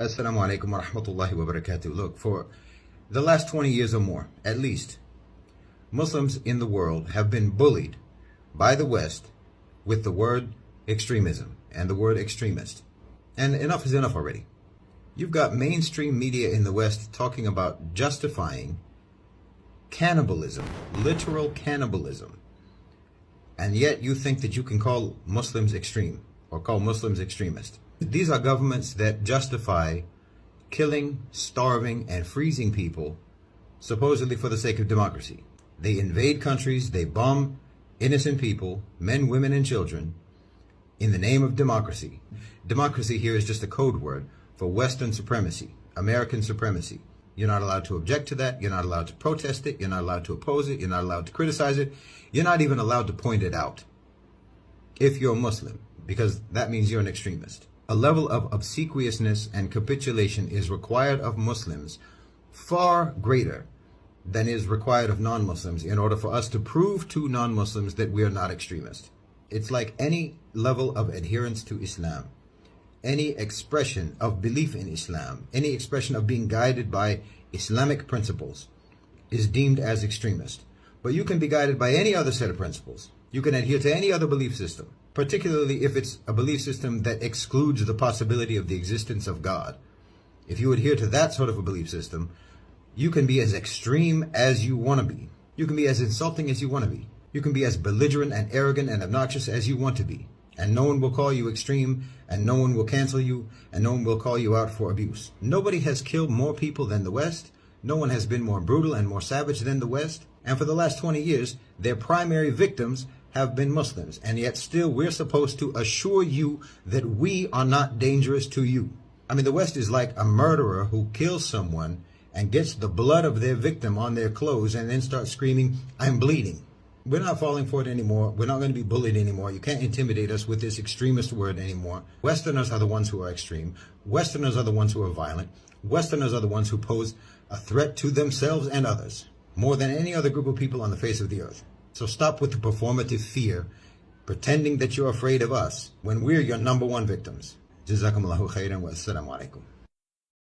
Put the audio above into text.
Assalamu alaikum wa rahmatullahi wa barakatuh. Look, for the last 20 years or more, at least, Muslims in the world have been bullied by the West with the word extremism and the word extremist. And enough is enough already. You've got mainstream media in the West talking about justifying cannibalism, literal cannibalism. And yet you think that you can call Muslims extreme or call Muslims extremist. These are governments that justify killing, starving, and freezing people supposedly for the sake of democracy. They invade countries, they bomb innocent people, men, women, and children, in the name of democracy. Democracy here is just a code word for Western supremacy, American supremacy. You're not allowed to object to that. You're not allowed to protest it. You're not allowed to oppose it. You're not allowed to criticize it. You're not even allowed to point it out if you're a Muslim, because that means you're an extremist. A level of obsequiousness and capitulation is required of Muslims far greater than is required of non-Muslims in order for us to prove to non-Muslims that we are not extremists. It's like any level of adherence to Islam, any expression of belief in Islam, any expression of being guided by Islamic principles is deemed as extremist. But you can be guided by any other set of principles. You can adhere to any other belief system, particularly if it's a belief system that excludes the possibility of the existence of God. If you adhere to that sort of a belief system, you can be as extreme as you want to be. You can be as insulting as you want to be. You can be as belligerent and arrogant and obnoxious as you want to be. And no one will call you extreme, and no one will cancel you, and no one will call you out for abuse. Nobody has killed more people than the West. No one has been more brutal and more savage than the West. And for the last 20 years, their primary victims have been Muslims. And yet still we're supposed to assure you that we are not dangerous to you. I mean, the West is like a murderer who kills someone and gets the blood of their victim on their clothes and then starts screaming, "I'm bleeding." We're not falling for it anymore. We're not going to be bullied anymore. You can't intimidate us with this extremist word anymore. Westerners are the ones who are extreme. Westerners are the ones who are violent. Westerners are the ones who pose a threat to themselves and others more than any other group of people on the face of the earth. So stop with the performative fear, pretending that you're afraid of us when we're your number one victims. Jazakumullahu khairan wa assalamu alaikum.